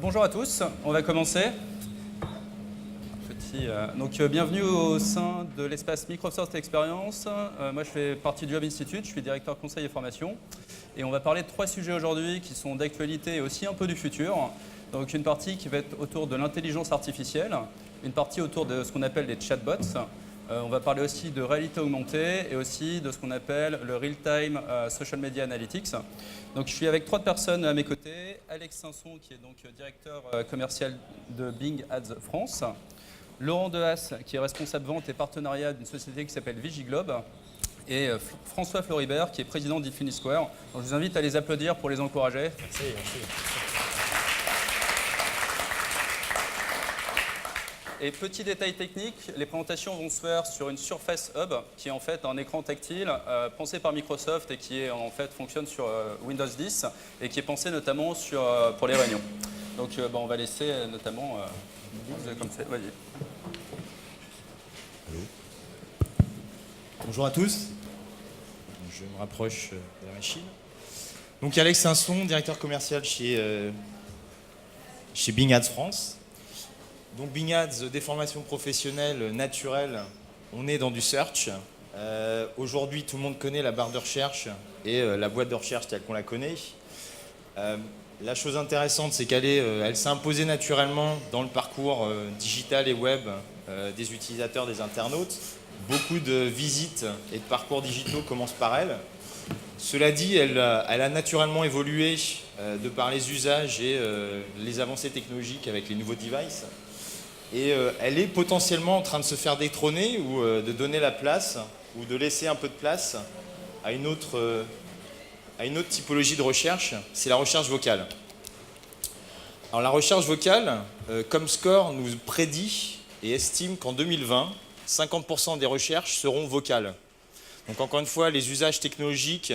Bonjour à tous, on va commencer. Bienvenue au sein de l'espace Microsoft Experience. Moi je fais partie du Hub Institute, je suis directeur conseil et formation. Et on va parler de 3 sujets aujourd'hui qui sont d'actualité et aussi un peu du futur. Donc une partie qui va être autour de l'intelligence artificielle, une partie autour de ce qu'on appelle les chatbots. On va parler aussi de réalité augmentée et aussi de ce qu'on appelle le Real-Time Social Media Analytics. Donc, je suis avec 3 personnes à mes côtés. Alex Sanson, qui est donc directeur commercial de Bing Ads France. Laurent Dehaas, qui est responsable vente et partenariat d'une société qui s'appelle Vigiglobe. Et François Floribert, qui est président d'Infinity Square. Donc, je vous invite à les applaudir pour les encourager. Merci. Et petit détail technique, les présentations vont se faire sur une Surface Hub, qui est en fait un écran tactile pensé par Microsoft et qui fonctionne sur Windows 10 et qui est pensé notamment pour les réunions. Donc on va laisser notamment comme ça. Vas-y. Allô. Bonjour à tous. Je me rapproche de la machine. Donc Alex Sanson, directeur commercial chez Bing Ads France. Donc Bing Ads, des formations professionnelles naturelles, on est dans du search. Aujourd'hui, tout le monde connaît la barre de recherche et la boîte de recherche telle qu'on la connaît. La chose intéressante, c'est elle s'est imposée naturellement dans le parcours digital et web des utilisateurs, des internautes. Beaucoup de visites et de parcours digitaux commencent par elle. Cela dit, elle a naturellement évolué de par les usages et les avancées technologiques avec les nouveaux devices. Et elle est potentiellement en train de se faire détrôner ou de donner la place ou de laisser un peu de place à une autre typologie de recherche, c'est la recherche vocale. Alors la recherche vocale, Comscore nous prédit et estime qu'en 2020, 50% des recherches seront vocales. Donc encore une fois, les usages technologiques,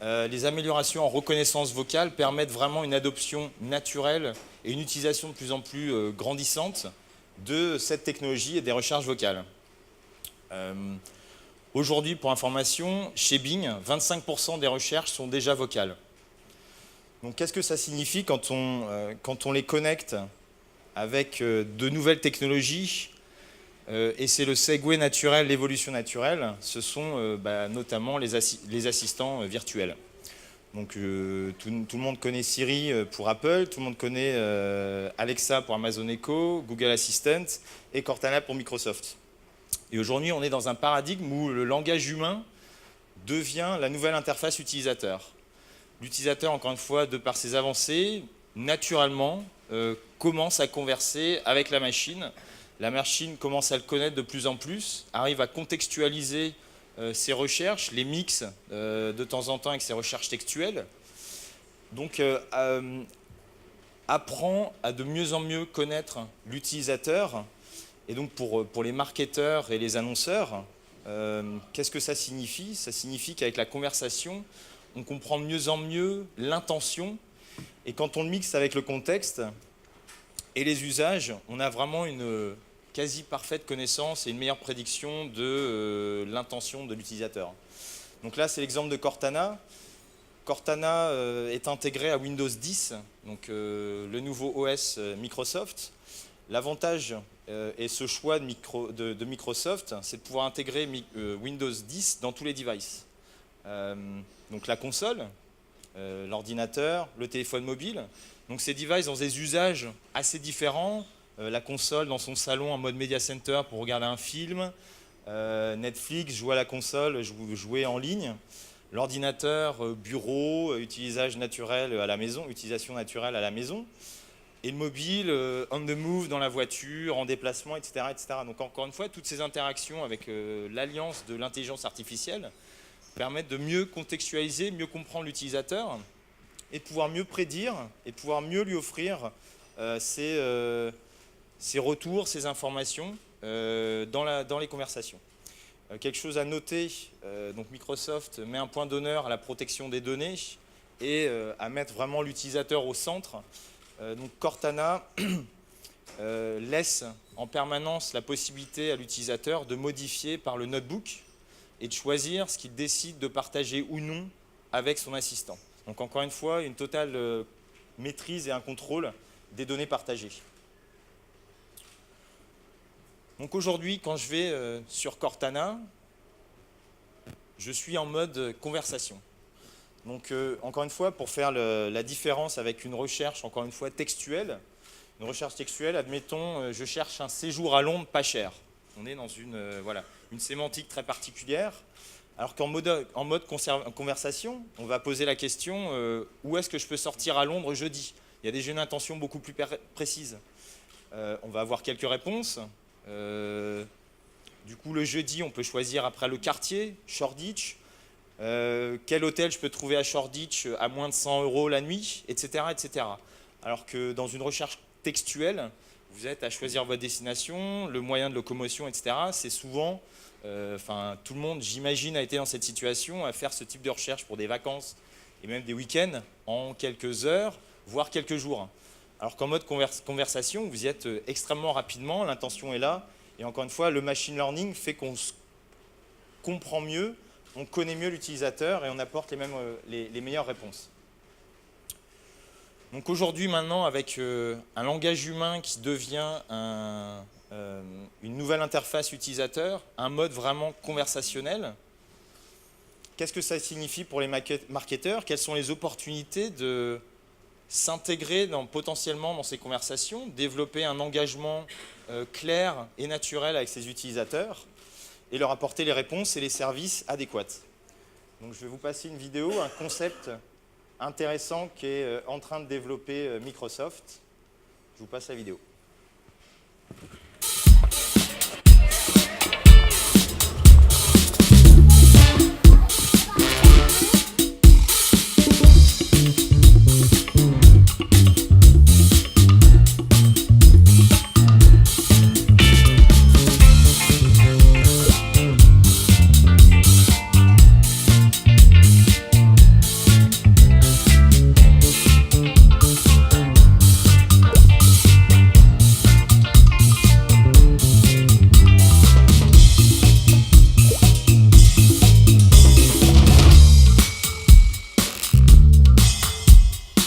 les améliorations en reconnaissance vocale permettent vraiment une adoption naturelle et une utilisation de plus en plus grandissante de cette technologie et des recherches vocales. Aujourd'hui, pour information, chez Bing, 25% des recherches sont déjà vocales. Donc qu'est-ce que ça signifie quand on les connecte avec de nouvelles technologies et c'est le segue naturel, l'évolution naturelle, ce sont notamment les assistants virtuels. Donc tout le monde connaît Siri pour Apple, tout le monde connaît Alexa pour Amazon Echo, Google Assistant et Cortana pour Microsoft. Et aujourd'hui, on est dans un paradigme où le langage humain devient la nouvelle interface utilisateur. L'utilisateur, encore une fois, de par ses avancées, naturellement, commence à converser avec la machine. La machine commence à le connaître de plus en plus, arrive à contextualiser ses recherches, les mix de temps en temps avec ses recherches textuelles. Donc, apprend à de mieux en mieux connaître l'utilisateur. Et donc, pour les marketeurs et les annonceurs, qu'est-ce que ça signifie? Ça signifie qu'avec la conversation, on comprend de mieux en mieux l'intention. Et quand on le mixe avec le contexte et les usages, on a vraiment une quasi parfaite connaissance et une meilleure prédiction de l'intention de l'utilisateur. Donc là, c'est l'exemple de Cortana. Cortana est intégré à Windows 10, donc le nouveau OS Microsoft. L'avantage et ce choix de Microsoft, c'est de pouvoir intégrer Windows 10 dans tous les devices. Donc la console, l'ordinateur, le téléphone mobile. Donc ces devices ont des usages assez différents. La console dans son salon en mode Media Center pour regarder un film, Netflix, jouer à la console, jouer en ligne, l'ordinateur, bureau, utilisation naturelle à la maison, et le mobile, on the move dans la voiture, en déplacement, etc., etc. Donc encore une fois, toutes ces interactions avec l'alliance de l'intelligence artificielle permettent de mieux contextualiser, mieux comprendre l'utilisateur et de pouvoir mieux prédire et pouvoir mieux lui offrir ces retours, ces informations dans les conversations. Quelque chose à noter, donc Microsoft met un point d'honneur à la protection des données et à mettre vraiment l'utilisateur au centre. Donc Cortana laisse en permanence la possibilité à l'utilisateur de modifier par le notebook et de choisir ce qu'il décide de partager ou non avec son assistant. Donc encore une fois, une totale maîtrise et un contrôle des données partagées. Donc aujourd'hui, quand je vais sur Cortana, je suis en mode conversation. Donc encore une fois, pour faire la différence avec une recherche, encore une fois, textuelle, une recherche textuelle, admettons, je cherche un séjour à Londres pas cher. On est dans une sémantique très particulière. Alors qu'en mode conversation, on va poser la question où est-ce que je peux sortir à Londres jeudi? Il y a déjà une intention beaucoup plus précise. On va avoir quelques réponses. Du coup, le jeudi, on peut choisir après le quartier, Shoreditch. Quel hôtel je peux trouver à Shoreditch à moins de 100 € la nuit, etc., etc. Alors que dans une recherche textuelle, vous êtes à choisir votre destination, le moyen de locomotion, etc. C'est souvent, tout le monde, j'imagine, a été dans cette situation, à faire ce type de recherche pour des vacances et même des week-ends en quelques heures, voire quelques jours. Alors qu'en mode conversation, vous y êtes extrêmement rapidement, l'intention est là. Et encore une fois, le machine learning fait qu'on comprend mieux, on connaît mieux l'utilisateur et on apporte les meilleures réponses. Donc aujourd'hui, maintenant, avec un langage humain qui devient une nouvelle interface utilisateur, un mode vraiment conversationnel, qu'est-ce que ça signifie pour les marketeurs? Quelles sont les opportunités de s'intégrer potentiellement dans ces conversations, développer un engagement clair et naturel avec ses utilisateurs et leur apporter les réponses et les services adéquats. Donc je vais vous passer une vidéo, un concept intéressant qui est en train de développer Microsoft. Je vous passe la vidéo.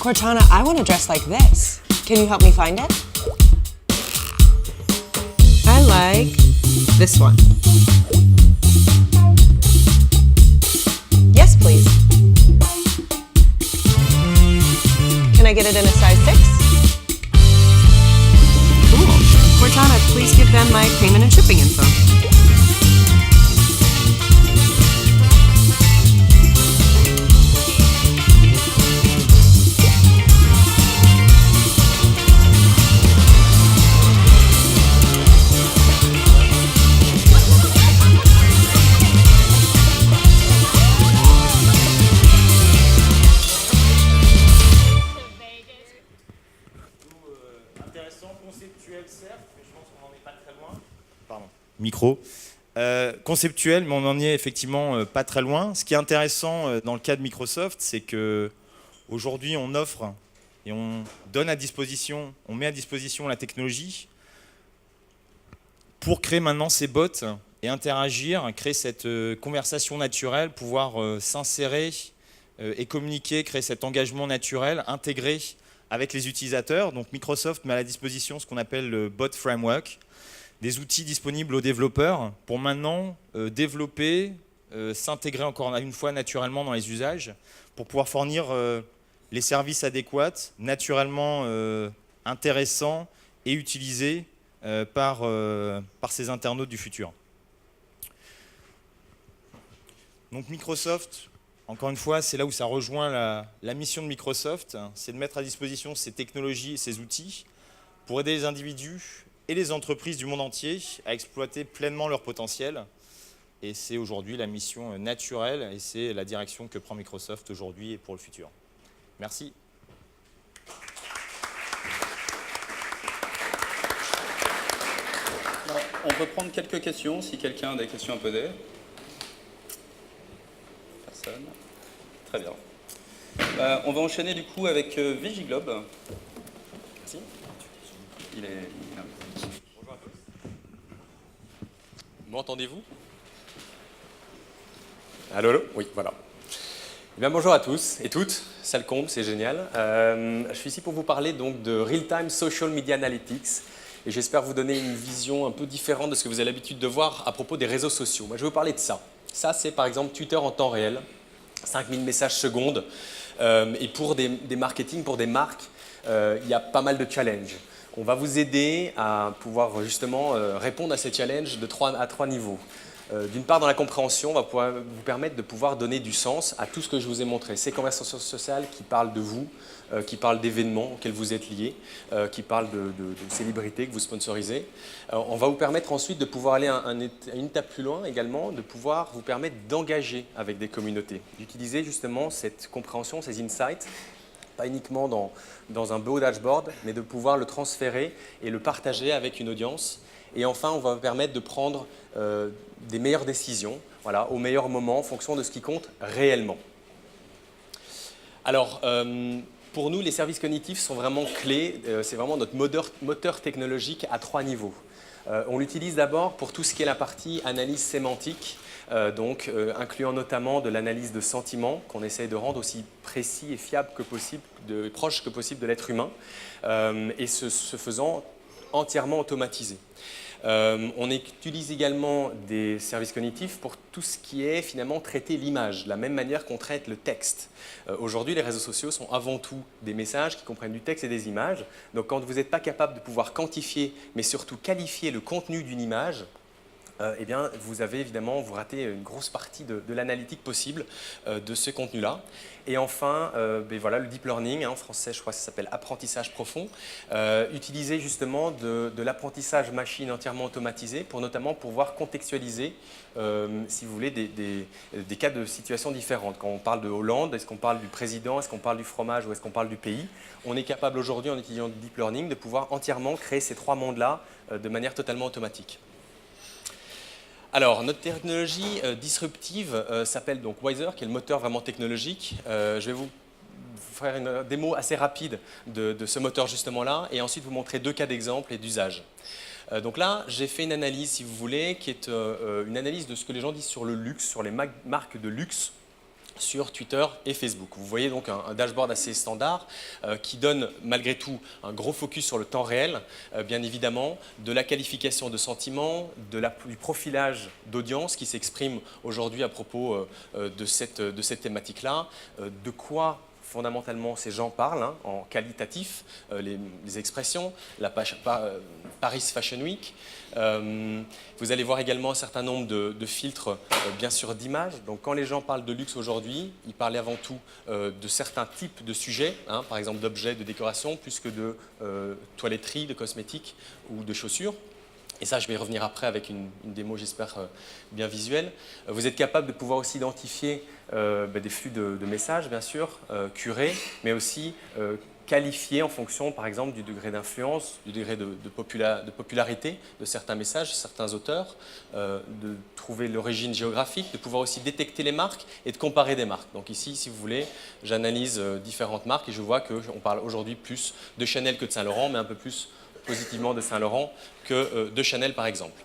Cortana, I want to dress like this. Can you help me find it? I like this one. Yes, please. Can I get it in a size 6? Cool. Cortana, please give them my payment and shipping info. Conceptuel, certes, mais je pense qu'on n'en est pas très loin. Pardon. Micro. Conceptuel, mais on n'en est effectivement pas très loin. Ce qui est intéressant dans le cas de Microsoft, c'est qu'aujourd'hui, on offre et on donne à disposition, on met à disposition la technologie pour créer maintenant ces bots et interagir, créer cette conversation naturelle, pouvoir s'insérer et communiquer, créer cet engagement naturel, intégré avec les utilisateurs. Donc Microsoft met à la disposition ce qu'on appelle le Bot Framework, des outils disponibles aux développeurs pour maintenant développer, s'intégrer encore une fois naturellement dans les usages, pour pouvoir fournir les services adéquats, naturellement intéressants et utilisés par ces internautes du futur. Donc Microsoft, encore une fois, c'est là où ça rejoint la mission de Microsoft, c'est de mettre à disposition ces technologies et ces outils pour aider les individus et les entreprises du monde entier à exploiter pleinement leur potentiel. Et c'est aujourd'hui la mission naturelle et c'est la direction que prend Microsoft aujourd'hui et pour le futur. Merci. On peut prendre quelques questions si quelqu'un a des questions à poser. Personne. Très bien. On va enchaîner du coup avec Vigiglobe. Merci. Il est là. Bonjour à tous. M'entendez-vous? Allô, allô? Oui, voilà. Eh bien, bonjour à tous et toutes. ça le compte, c'est génial. Je suis ici pour vous parler donc de Real-Time Social Media Analytics et j'espère vous donner une vision un peu différente de ce que vous avez l'habitude de voir à propos des réseaux sociaux. Moi, je vais vous parler de ça. Ça, c'est par exemple Twitter en temps réel, 5000 messages secondes. Et pour des marketing, pour des marques, il y a pas mal de challenges. On va vous aider à pouvoir justement répondre à ces challenges à trois niveaux. D'une part, dans la compréhension, on va pouvoir vous permettre de pouvoir donner du sens à tout ce que je vous ai montré. Ces conversations sociales qui parlent de vous, qui parlent d'événements auxquels vous êtes liés, qui parlent de célébrités que vous sponsorisez. On va vous permettre ensuite de pouvoir aller une étape plus loin également, de pouvoir vous permettre d'engager avec des communautés, d'utiliser justement cette compréhension, ces insights, pas uniquement dans un beau dashboard, mais de pouvoir le transférer et le partager avec une audience. Et enfin, on va vous permettre de prendre des meilleures décisions, voilà, au meilleur moment, en fonction de ce qui compte réellement. Alors, pour nous, les services cognitifs sont vraiment clés. C'est vraiment notre moteur technologique à 3 niveaux. On l'utilise d'abord pour tout ce qui est la partie analyse sémantique, incluant notamment de l'analyse de sentiments qu'on essaye de rendre aussi précis et fiable que possible, proche que possible de l'être humain, et ce faisant entièrement automatisé. On utilise également des services cognitifs pour tout ce qui est finalement traiter l'image, de la même manière qu'on traite le texte. Aujourd'hui, les réseaux sociaux sont avant tout des messages qui comprennent du texte et des images. Donc quand vous n'êtes pas capable de pouvoir quantifier, mais surtout qualifier le contenu d'une image, eh bien, vous ratez une grosse partie de l'analytique possible de ce contenu-là. Et enfin, voilà, le deep learning, en français, je crois que ça s'appelle apprentissage profond, utiliser justement de l'apprentissage machine entièrement automatisé pour notamment pouvoir contextualiser, si vous voulez, des cas de situations différentes. Quand on parle de Hollande, est-ce qu'on parle du président, est-ce qu'on parle du fromage ou est-ce qu'on parle du pays? On est capable aujourd'hui, en utilisant le deep learning, de pouvoir entièrement créer ces 3 mondes-là de manière totalement automatique. Alors, notre technologie disruptive s'appelle donc Wiser, qui est le moteur vraiment technologique. Je vais vous faire une démo assez rapide de ce moteur justement-là et ensuite vous montrer 2 cas d'exemple et d'usage. Donc là, j'ai fait une analyse, si vous voulez, qui est une analyse de ce que les gens disent sur le luxe, sur les marques de luxe, sur Twitter et Facebook. Vous voyez donc un dashboard assez standard qui donne malgré tout un gros focus sur le temps réel, bien évidemment, de la qualification de sentiments, du profilage d'audience qui s'exprime aujourd'hui à propos de cette thématique-là, de quoi fondamentalement ces gens parlent en qualitatif, les expressions, la Paris Fashion Week. Vous allez voir également un certain nombre de filtres, bien sûr, d'images. Donc quand les gens parlent de luxe aujourd'hui, ils parlent avant tout de certains types de sujets, par exemple d'objets, de décoration, plus que de toiletterie, de cosmétiques ou de chaussures. Et ça, je vais y revenir après avec une démo, j'espère, bien visuelle. Vous êtes capable de pouvoir aussi identifier des flux de messages, bien sûr, curés, mais aussi qualifiés en fonction, par exemple, du degré d'influence, du degré de popularité de certains messages, certains auteurs, de trouver l'origine géographique, de pouvoir aussi détecter les marques et de comparer des marques. Donc ici, si vous voulez, j'analyse différentes marques et je vois qu'on parle aujourd'hui plus de Chanel que de Saint-Laurent, mais un peu plus positivement de Saint-Laurent que de Chanel par exemple.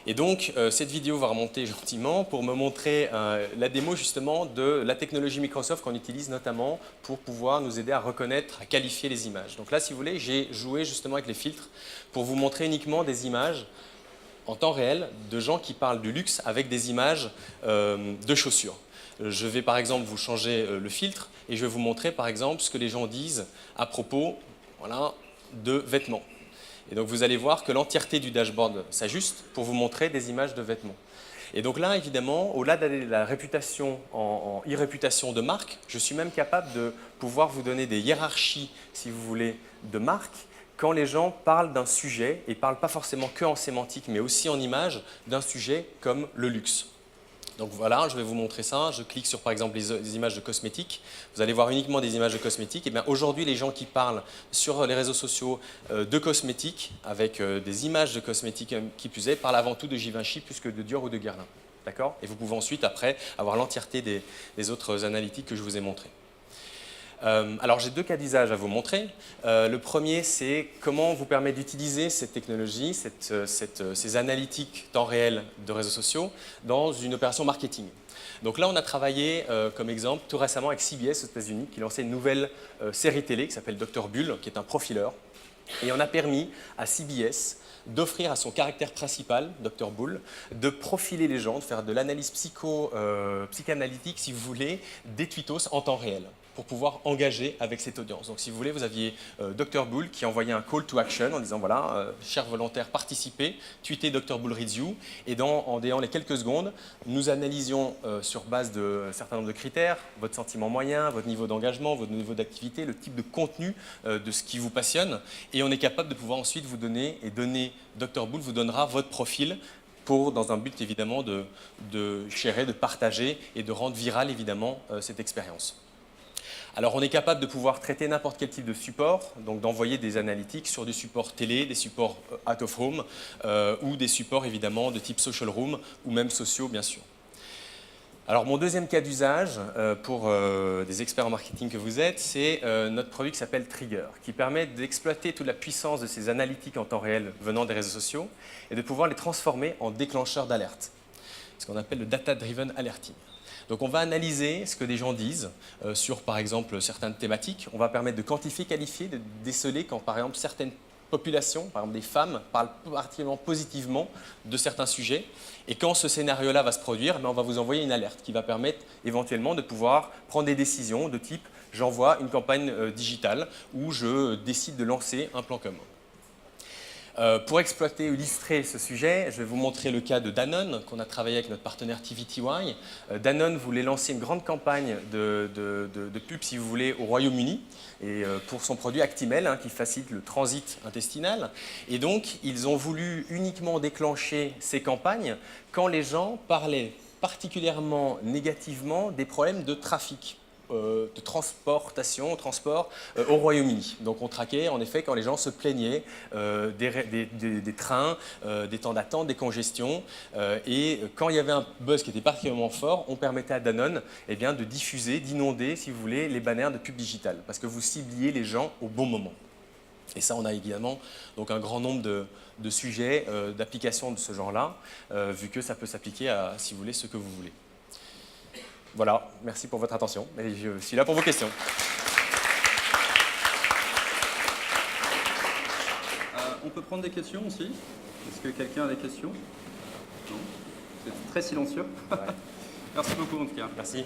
Et donc cette vidéo va remonter gentiment pour me montrer la démo justement de la technologie Microsoft qu'on utilise notamment pour pouvoir nous aider à reconnaître, à qualifier les images. Donc là, si vous voulez, j'ai joué justement avec les filtres pour vous montrer uniquement des images en temps réel de gens qui parlent du luxe avec des images de chaussures. Je vais par exemple vous changer le filtre et je vais vous montrer par exemple ce que les gens disent à propos, voilà, de vêtements. Et donc vous allez voir que l'entièreté du dashboard s'ajuste pour vous montrer des images de vêtements. Et donc là, évidemment, au-delà de la réputation en e-réputation de marque, je suis même capable de pouvoir vous donner des hiérarchies, si vous voulez, de marques, quand les gens parlent d'un sujet, et ne parlent pas forcément que en sémantique, mais aussi en images, d'un sujet comme le luxe. Donc voilà, je vais vous montrer ça. Je clique sur par exemple les images de cosmétiques. Vous allez voir uniquement des images de cosmétiques. Et bien aujourd'hui, les gens qui parlent sur les réseaux sociaux de cosmétiques, avec des images de cosmétiques qui plus est, parlent avant tout de Givenchy plus que de Dior ou de Guerlain. D'accord ? Et vous pouvez ensuite, après, avoir l'entièreté des autres analytiques que je vous ai montrées. Alors j'ai 2 cas d'usage à vous montrer. Le premier, c'est comment on vous permet d'utiliser cette technologie, ces analytiques temps réel de réseaux sociaux dans une opération marketing. Donc là, on a travaillé comme exemple tout récemment avec CBS aux États-Unis, qui lançait une nouvelle série télé qui s'appelle Dr Bull, qui est un profileur. Et on a permis à CBS d'offrir à son caractère principal, Dr Bull, de profiler les gens, de faire de l'analyse psychanalytique, si vous voulez, des tweetos en temps réel, pour pouvoir engager avec cette audience. Donc si vous voulez, vous aviez Dr Bull qui envoyait un call to action en disant voilà, chers volontaires, participez, tweetez Dr Bull reads you, et en les quelques secondes, nous analysions sur base d'un certain nombre de critères, votre sentiment moyen, votre niveau d'engagement, votre niveau d'activité, le type de contenu de ce qui vous passionne, et on est capable de pouvoir ensuite vous donner, Dr Bull vous donnera votre profil dans un but évidemment de sharer, de partager et de rendre virale évidemment cette expérience. Alors on est capable de pouvoir traiter n'importe quel type de support, donc d'envoyer des analytics sur du support télé, des supports out of home ou des supports évidemment de type social room ou même sociaux bien sûr. Alors mon deuxième cas d'usage pour des experts en marketing que vous êtes, c'est notre produit qui s'appelle Trigger, qui permet d'exploiter toute la puissance de ces analytiques en temps réel venant des réseaux sociaux et de pouvoir les transformer en déclencheurs d'alerte, ce qu'on appelle le data-driven alerting. Donc on va analyser ce que des gens disent sur par exemple certaines thématiques. On va permettre de quantifier, qualifier, de déceler quand par exemple certaines populations, par exemple des femmes, parlent particulièrement positivement de certains sujets. Et quand ce scénario-là va se produire, on va vous envoyer une alerte qui va permettre éventuellement de pouvoir prendre des décisions de type j'envoie une campagne digitale ou je décide de lancer un plan commun. Pour exploiter ou illustrer ce sujet, je vais vous montrer le cas de Danone, qu'on a travaillé avec notre partenaire TVTY. Danone voulait lancer une grande campagne de pub, si vous voulez, au Royaume-Uni, et pour son produit Actimel, qui facilite le transit intestinal. Et donc, ils ont voulu uniquement déclencher ces campagnes quand les gens parlaient particulièrement négativement des problèmes de trafic, de transport au Royaume-Uni. Donc on traquait en effet quand les gens se plaignaient des trains, des temps d'attente, des congestions. Et quand il y avait un buzz qui était particulièrement fort, on permettait à Danone de diffuser, d'inonder, si vous voulez, les banners de pub digitale, parce que vous cibliez les gens au bon moment. Et ça, on a évidemment donc, un grand nombre de sujets, d'applications de ce genre-là, vu que ça peut s'appliquer à, si vous voulez, ce que vous voulez. Voilà, merci pour votre attention et je suis là pour vos questions. On peut prendre des questions aussi. Est-ce que quelqu'un a des questions? Non. C'est très silencieux. Ouais. Merci beaucoup en tout cas. Merci.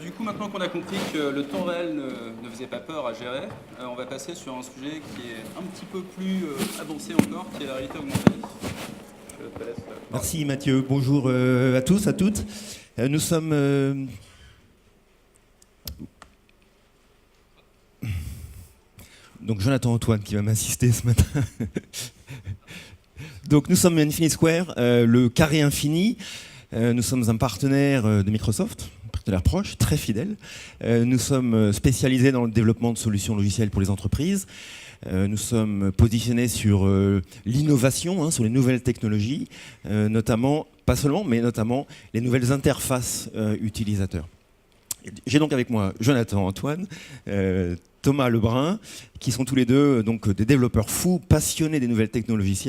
Du coup, maintenant qu'on a compris que le temps réel ne faisait pas peur à gérer, on va passer sur un sujet qui est un petit peu plus avancé encore, qui est la réalité augmentée. Merci Mathieu, bonjour à tous, à toutes. Nous sommes... Donc Jonathan Antoine qui va m'assister ce matin. Donc nous sommes Infinity Square, le carré infini. Nous sommes un partenaire de Microsoft, un partenaire proche, très fidèle. Nous sommes spécialisés dans le développement de solutions logicielles pour les entreprises. Nous sommes positionnés sur l'innovation, sur les nouvelles technologies, notamment, pas seulement, mais notamment les nouvelles interfaces utilisateurs. J'ai donc avec moi Jonathan Antoine, Thomas Lebrun, qui sont tous les deux donc, des développeurs fous, passionnés des nouvelles technologies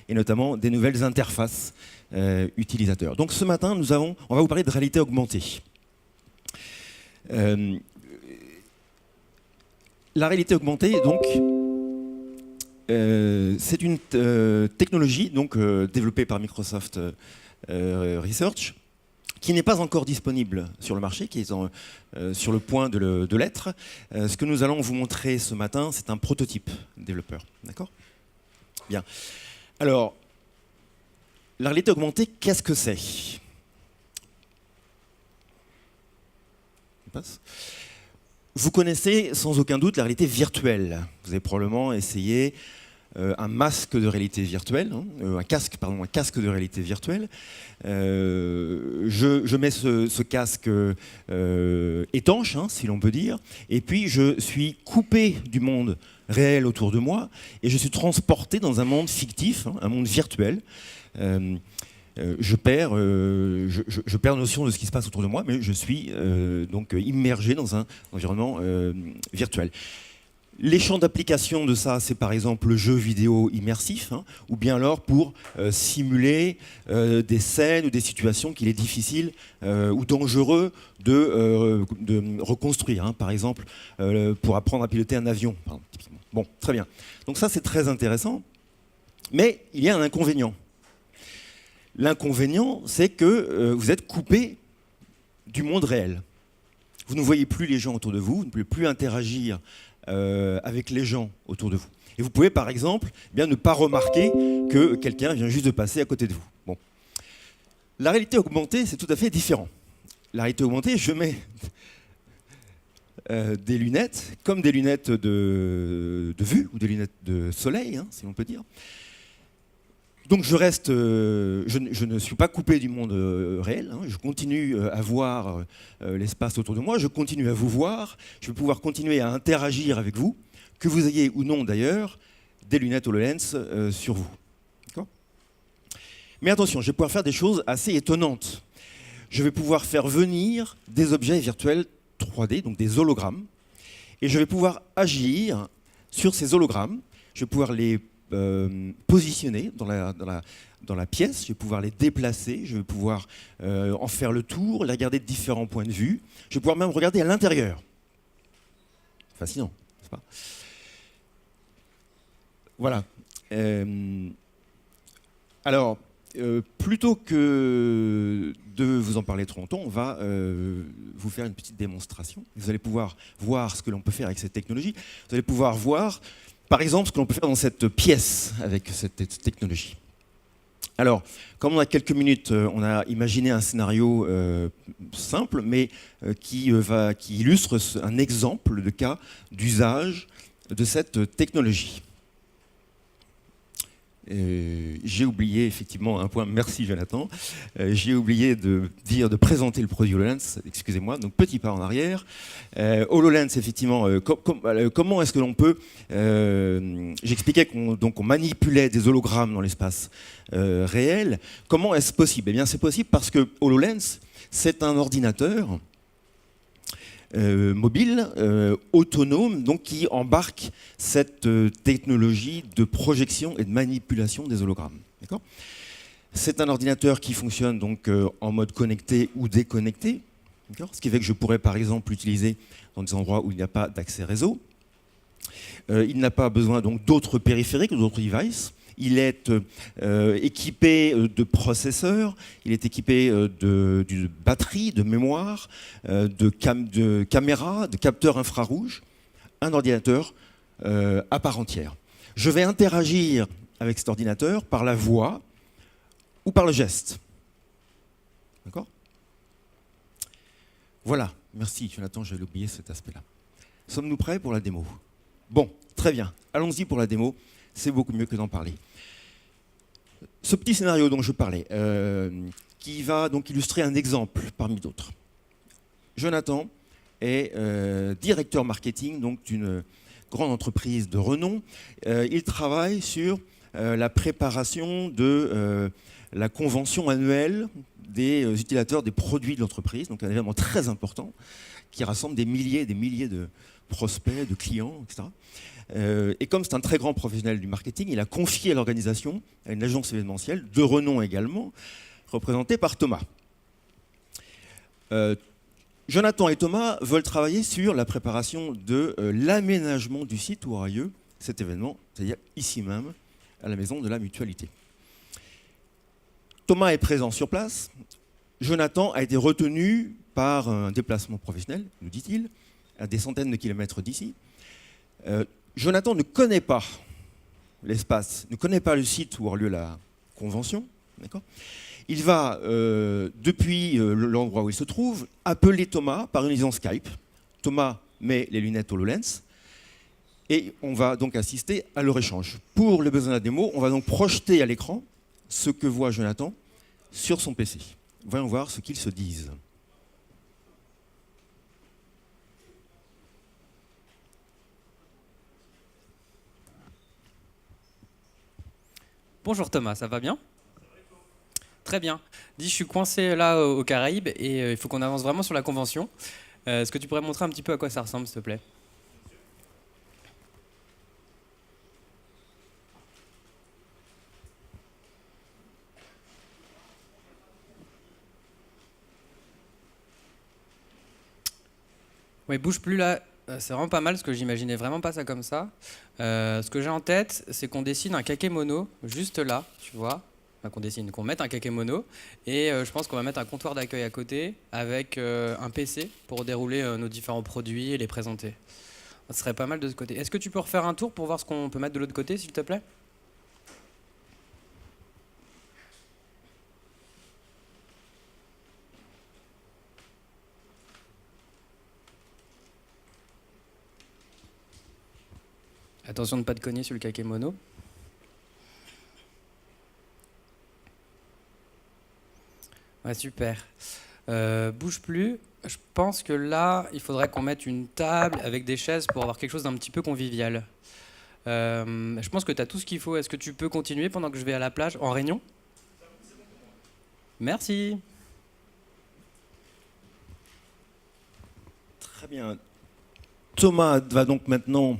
et notamment des nouvelles interfaces utilisateurs. Donc ce matin, on va vous parler de réalité augmentée. La réalité augmentée, donc, c'est une technologie donc, développée par Microsoft Research qui n'est pas encore disponible sur le marché, qui est sur le point de l'être. Ce que nous allons vous montrer ce matin, c'est un prototype développeur. D'accord ? Bien. Alors, la réalité augmentée, qu'est-ce que c'est ? On passe ? Vous connaissez sans aucun doute la réalité virtuelle. Vous avez probablement essayé un masque de réalité virtuelle, un casque de réalité virtuelle. Je mets ce casque étanche, si l'on peut dire, et puis je suis coupé du monde réel autour de moi et je suis transporté dans un monde fictif, un monde virtuel. Je perds notion de ce qui se passe autour de moi, mais je suis donc immergé dans un environnement virtuel. Les champs d'application de ça, c'est par exemple le jeu vidéo immersif, hein, ou bien alors pour simuler des scènes ou des situations qu'il est difficile ou dangereux de reconstruire. Hein, par exemple, pour apprendre à piloter un avion. Typiquement. Bon, très bien. Donc ça, c'est très intéressant. Mais il y a un inconvénient. L'inconvénient, c'est que vous êtes coupé du monde réel. Vous ne voyez plus les gens autour de vous, vous ne pouvez plus interagir avec les gens autour de vous. Et vous pouvez, par exemple, eh bien, ne pas remarquer que quelqu'un vient juste de passer à côté de vous. Bon. La réalité augmentée, c'est tout à fait différent. La réalité augmentée, je mets des lunettes, comme des lunettes de vue, ou des lunettes de soleil, hein, si l'on peut dire. Donc je reste, je ne suis pas coupé du monde réel, hein, je continue à voir l'espace autour de moi, je continue à vous voir, je vais pouvoir continuer à interagir avec vous, que vous ayez ou non d'ailleurs des lunettes HoloLens sur vous. Mais attention, je vais pouvoir faire des choses assez étonnantes. Je vais pouvoir faire venir des objets virtuels 3D, donc des hologrammes, et je vais pouvoir agir sur ces hologrammes, je vais pouvoir les positionner dans la pièce, je vais pouvoir les déplacer, je vais pouvoir en faire le tour, les regarder de différents points de vue, je vais pouvoir même regarder à l'intérieur. Fascinant, n'est-ce pas? Voilà. Alors, plutôt que de vous en parler trop longtemps, on va vous faire une petite démonstration. Vous allez pouvoir voir ce que l'on peut faire avec cette technologie. Vous allez pouvoir voir par exemple, ce que l'on peut faire dans cette pièce avec cette technologie. Alors, comme on a quelques minutes, on a imaginé un scénario simple, mais qui illustre un exemple de cas d'usage de cette technologie. J'ai oublié effectivement un point, merci Jonathan, j'ai oublié de présenter le produit HoloLens, excusez-moi, donc petit pas en arrière. HoloLens, effectivement, comment est-ce que l'on peut, j'expliquais qu'on manipulait des hologrammes dans l'espace réel, comment est-ce possible? Eh bien c'est possible parce que HoloLens, c'est un ordinateur mobile, autonome, donc qui embarque cette technologie de projection et de manipulation des hologrammes. C'est un ordinateur qui fonctionne donc en mode connecté ou déconnecté, ce qui fait que je pourrais par exemple l'utiliser dans des endroits où il n'y a pas d'accès réseau. Il n'a pas besoin donc d'autres périphériques ou d'autres devices. Il est équipé de processeurs, il est équipé de batteries, de mémoire, de caméras, de capteurs infrarouges, un ordinateur à part entière. Je vais interagir avec cet ordinateur par la voix ou par le geste. D'accord ? Voilà, merci Jonathan, j'avais oublié cet aspect-là. Sommes-nous prêts pour la démo ? Bon, très bien, allons-y pour la démo. C'est beaucoup mieux que d'en parler. Ce petit scénario dont je parlais, qui va donc illustrer un exemple parmi d'autres. Jonathan est directeur marketing d'une grande entreprise de renom. Il travaille sur la préparation de la convention annuelle des utilisateurs des produits de l'entreprise, donc un événement très important qui rassemble des milliers et des milliers de prospects, de clients, etc. Et comme c'est un très grand professionnel du marketing, il a confié à l'organisation, à une agence événementielle, de renom également, représentée par Thomas. Jonathan et Thomas veulent travailler sur la préparation de l'aménagement du site où aura lieu cet événement, c'est-à-dire ici même, à la maison de la mutualité. Thomas est présent sur place. Jonathan a été retenu par un déplacement professionnel, nous dit-il, à des centaines de kilomètres d'ici. Jonathan ne connaît pas l'espace, ne connaît pas le site où aura lieu la convention. Il va, depuis l'endroit où il se trouve, appeler Thomas par une liaison Skype. Thomas met les lunettes HoloLens et on va donc assister à leur échange. Pour le besoin de la démo, on va donc projeter à l'écran ce que voit Jonathan sur son PC. Voyons voir ce qu'ils se disent. Bonjour Thomas, ça va bien ? Très bien. Dis, je suis coincé là aux Caraïbes et il faut qu'on avance vraiment sur la convention. Est-ce que tu pourrais montrer un petit peu à quoi ça ressemble, s'il te plaît ? Mais bouge plus là, c'est vraiment pas mal parce que j'imaginais vraiment pas ça comme ça. Ce que j'ai en tête, c'est qu'on dessine un kakémono juste là, tu vois. Enfin, qu'on mette un kakémono. Et je pense qu'on va mettre un comptoir d'accueil à côté avec un PC pour dérouler nos différents produits et les présenter. Ce serait pas mal de ce côté. Est-ce que tu peux refaire un tour pour voir ce qu'on peut mettre de l'autre côté, s'il te plaît ? Attention de ne pas te cogner sur le kakémono. Ouais, super. Bouge plus. Je pense que là, il faudrait qu'on mette une table avec des chaises pour avoir quelque chose d'un petit peu convivial. Je pense que tu as tout ce qu'il faut. Est-ce que tu peux continuer pendant que je vais à la plage en réunion ? Merci. Très bien. Thomas va donc maintenant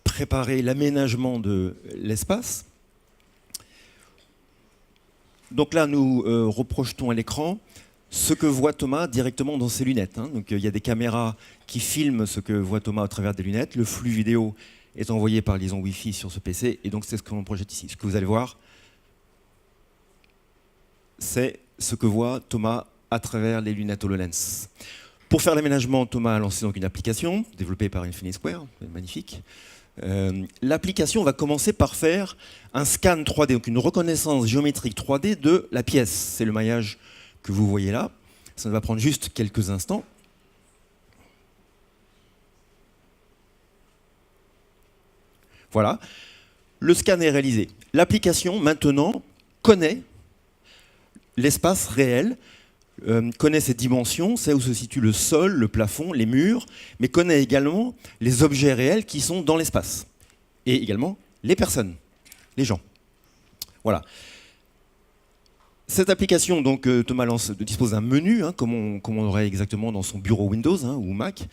préparer l'aménagement de l'espace. Donc là, nous reprojetons à l'écran ce que voit Thomas directement dans ses lunettes. Donc il y a des caméras qui filment ce que voit Thomas à travers des lunettes. Le flux vidéo est envoyé par liaison Wi-Fi sur ce PC, et donc c'est ce que l'on projette ici. Ce que vous allez voir, c'est ce que voit Thomas à travers les lunettes HoloLens. Pour faire l'aménagement, Thomas a lancé donc une application développée par Infinity Square, magnifique. L'application va commencer par faire un scan 3D, donc une reconnaissance géométrique 3D de la pièce. C'est le maillage que vous voyez là. Ça va prendre juste quelques instants. Voilà. Le scan est réalisé. L'application, maintenant, connaît l'espace réel, connaît ses dimensions, sait où se situe le sol, le plafond, les murs, mais connaît également les objets réels qui sont dans l'espace. Et également les personnes, les gens. Voilà. Cette application, donc, Thomas dispose d'un menu, comme on aurait exactement dans son bureau Windows ou Mac.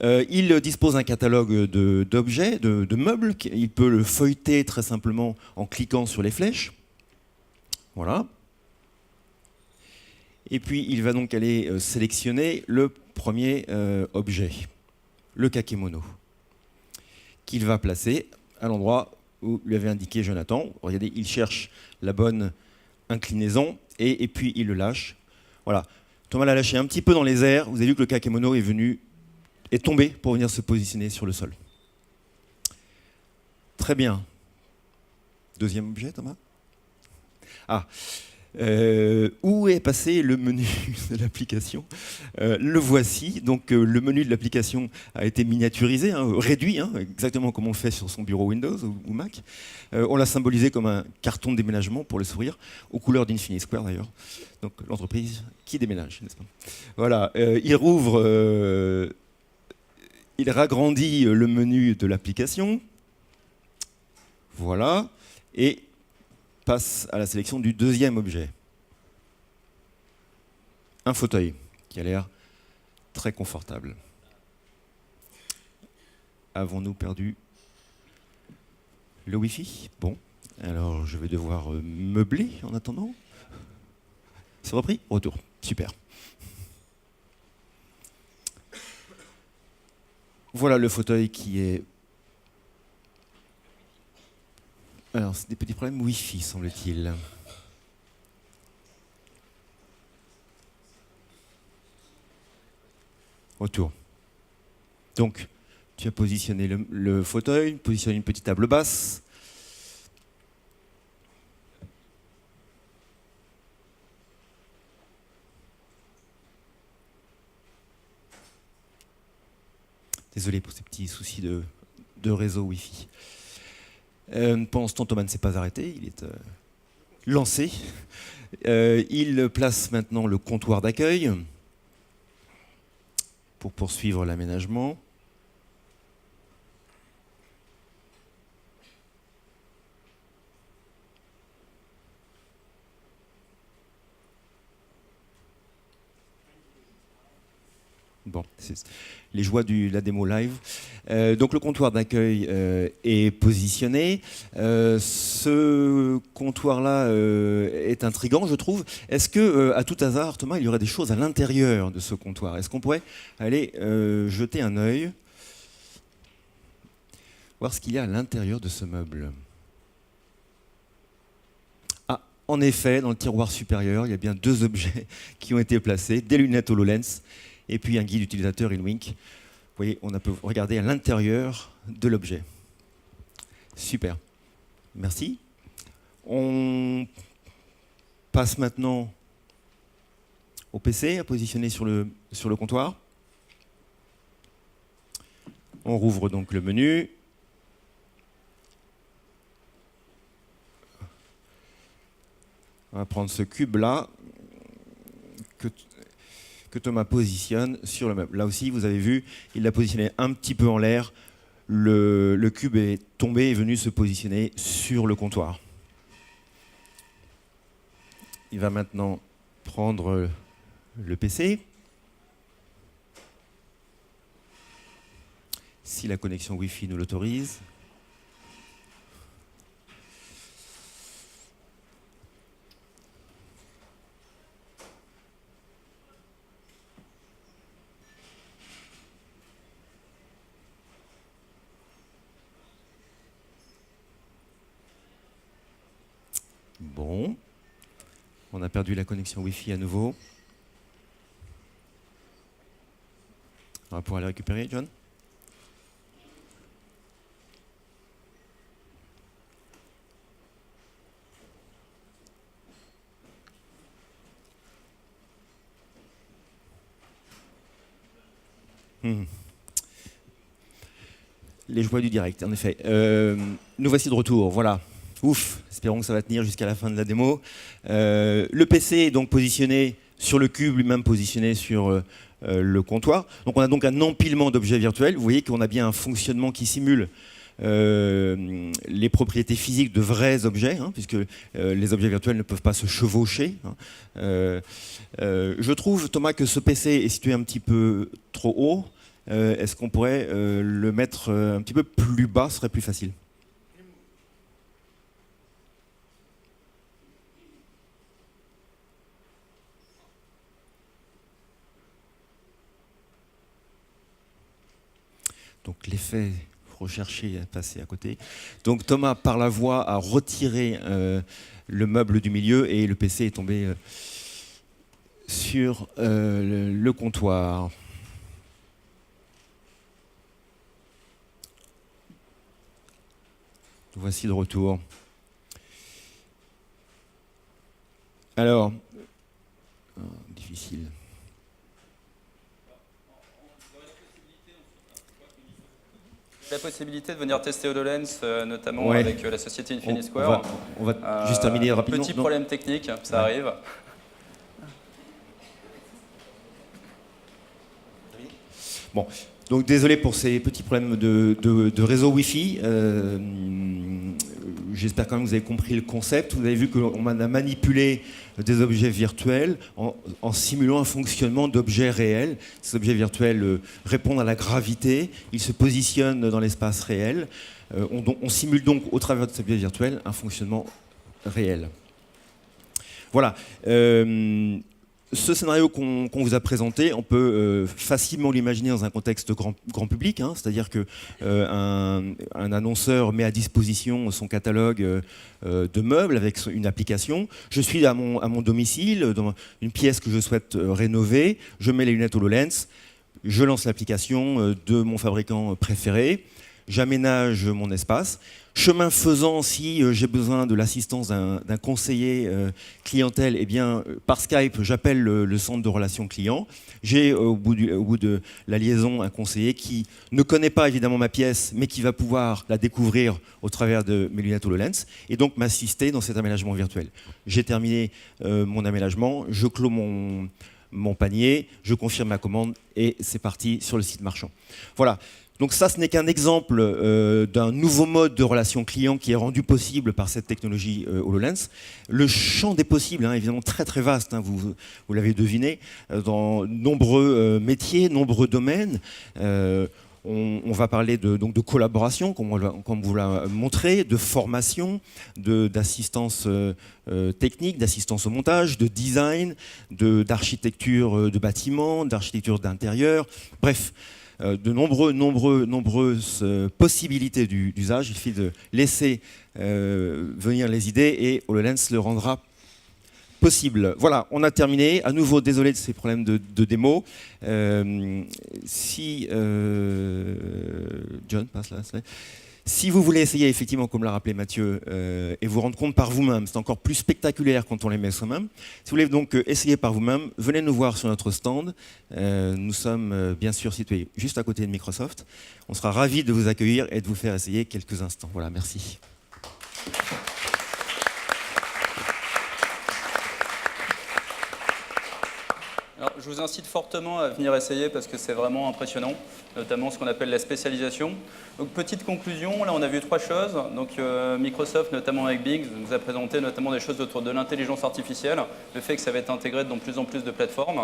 Il dispose d'un catalogue d'objets, de meubles. Il peut le feuilleter très simplement en cliquant sur les flèches. Voilà. Et puis, il va donc aller sélectionner le premier objet, le kakémono, qu'il va placer à l'endroit où lui avait indiqué Jonathan. Regardez, il cherche la bonne inclinaison et puis il le lâche. Voilà. Thomas l'a lâché un petit peu dans les airs. Vous avez vu que le kakémono est tombé pour venir se positionner sur le sol. Très bien. Deuxième objet, Thomas ? Où est passé le menu de l'application ? Le voici. Donc le menu de l'application a été miniaturisé, réduit, exactement comme on le fait sur son bureau Windows ou Mac. On l'a symbolisé comme un carton de déménagement pour le sourire, aux couleurs d'Infinity Square d'ailleurs. Donc l'entreprise qui déménage, n'est-ce pas ? Voilà. Il rouvre, il ragrandit le menu de l'application. Voilà. Et passe à la sélection du deuxième objet. Un fauteuil qui a l'air très confortable. Avons-nous perdu le Wi-Fi ? Bon, alors je vais devoir meubler en attendant. C'est repris ? Retour. Super. Voilà le fauteuil qui est... Alors, c'est des petits problèmes Wi-Fi, semble-t-il. Retour. Donc, tu as positionné le fauteuil, positionné une petite table basse. Désolé pour ces petits soucis de réseau Wi-Fi. Pendant ce temps, Thomas ne s'est pas arrêté, il est lancé. Il place maintenant le comptoir d'accueil pour poursuivre l'aménagement. bon, c'est les joies de la démo live. Donc le comptoir d'accueil est positionné. Ce comptoir-là est intriguant, je trouve. Est-ce que, à tout hasard, Thomas, il y aurait des choses à l'intérieur de ce comptoir? Est-ce qu'on pourrait aller jeter un œil, voir ce qu'il y a à l'intérieur de ce meuble? Ah, en effet, dans le tiroir supérieur, il y a bien 2 objets qui ont été placés, des lunettes HoloLens et puis un guide utilisateur InWink. Vous voyez, on peut regarder à l'intérieur de l'objet. Super. Merci. On passe maintenant au PC à positionner sur le comptoir. On rouvre donc le menu. On va prendre ce cube-là que Thomas positionne sur le meuble. Là aussi, vous avez vu, il l'a positionné un petit peu en l'air. Le cube est tombé et est venu se positionner sur le comptoir. Il va maintenant prendre le PC. Si la connexion Wi-Fi nous l'autorise. Bon, on a perdu la connexion Wi-Fi à nouveau. On va pouvoir la récupérer, John? Les joies du direct, en effet. Nous voici de retour, voilà. Ouf, espérons que ça va tenir jusqu'à la fin de la démo. Le PC est donc positionné sur le cube, lui-même positionné sur le comptoir. Donc on a donc un empilement d'objets virtuels. Vous voyez qu'on a bien un fonctionnement qui simule les propriétés physiques de vrais objets, hein, puisque les objets virtuels ne peuvent pas se chevaucher. Hein. Je trouve, Thomas, que ce PC est situé un petit peu trop haut. Est-ce qu'on pourrait le mettre un petit peu plus bas? Ce serait plus facile. Donc l'effet recherché est passé à côté. Donc Thomas, par la voix, a retiré le meuble du milieu et le PC est tombé sur le comptoir. Voici le retour. Alors, difficile. La possibilité de venir tester HoloLens, notamment Ouais. avec la société Infinity Square. On va juste terminer rapidement. Petit Non. problème technique, ça arrive. Bon, donc désolé pour ces petits problèmes de réseau Wi-Fi. J'espère quand même que vous avez compris le concept. Vous avez vu qu'on a manipulé des objets virtuels en simulant un fonctionnement d'objets réels. Ces objets virtuels répondent à la gravité, ils se positionnent dans l'espace réel. On simule donc au travers de ces objets virtuels un fonctionnement réel. Voilà. Ce scénario qu'on vous a présenté, on peut facilement l'imaginer dans un contexte grand public, hein, c'est-à-dire que un annonceur met à disposition son catalogue de meubles avec une application. Je suis à mon domicile, dans une pièce que je souhaite rénover, je mets les lunettes HoloLens, je lance l'application de mon fabricant préféré, j'aménage mon espace. Chemin faisant, si j'ai besoin de l'assistance d'un conseiller clientèle, eh bien, par Skype, j'appelle le centre de relations clients. J'ai au bout de la liaison un conseiller qui ne connaît pas évidemment ma pièce, mais qui va pouvoir la découvrir au travers de mes lunettes HoloLens et donc m'assister dans cet aménagement virtuel. J'ai terminé mon aménagement, je clôt mon panier, je confirme ma commande et c'est parti sur le site marchand. Voilà. Donc ça, ce n'est qu'un exemple d'un nouveau mode de relation client qui est rendu possible par cette technologie HoloLens. Le champ des possibles, évidemment très très vaste, vous l'avez deviné, dans nombreux métiers, nombreux domaines. On va parler donc de collaboration, comme on vous l'a montré, de formation, d'assistance technique, d'assistance au montage, de design, d'architecture de bâtiments, d'architecture d'intérieur, bref. De nombreuses possibilités d'usage. Il suffit de laisser venir les idées et HoloLens le rendra possible. Voilà, on a terminé. À nouveau, désolé de ces problèmes de démo. John, passe là. Si vous voulez essayer, effectivement, comme l'a rappelé Mathieu, et vous rendre compte par vous-même, c'est encore plus spectaculaire quand on les met soi-même. Si vous voulez donc essayer par vous-même, venez nous voir sur notre stand. Nous sommes bien sûr situés juste à côté de Microsoft. On sera ravis de vous accueillir et de vous faire essayer quelques instants. Voilà, merci. Alors, je vous incite fortement à venir essayer parce que c'est vraiment impressionnant, notamment ce qu'on appelle la spécialisation. Donc, petite conclusion, là on a vu 3 choses. Donc, Microsoft, notamment avec Bing, nous a présenté notamment des choses autour de l'intelligence artificielle, le fait que ça va être intégré dans plus en plus de plateformes.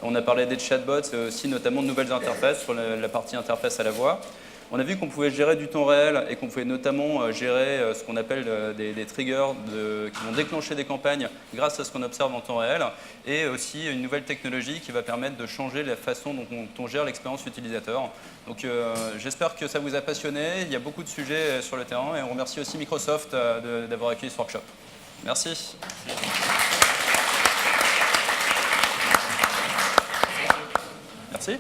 On a parlé des chatbots et aussi notamment de nouvelles interfaces sur la partie interface à la voix. On a vu qu'on pouvait gérer du temps réel et qu'on pouvait notamment gérer ce qu'on appelle des triggers qui vont déclencher des campagnes grâce à ce qu'on observe en temps réel, et aussi une nouvelle technologie qui va permettre de changer la façon dont on gère l'expérience utilisateur. Donc j'espère que ça vous a passionné. Il y a beaucoup de sujets sur le terrain et on remercie aussi Microsoft d'avoir accueilli ce workshop. Merci. Merci.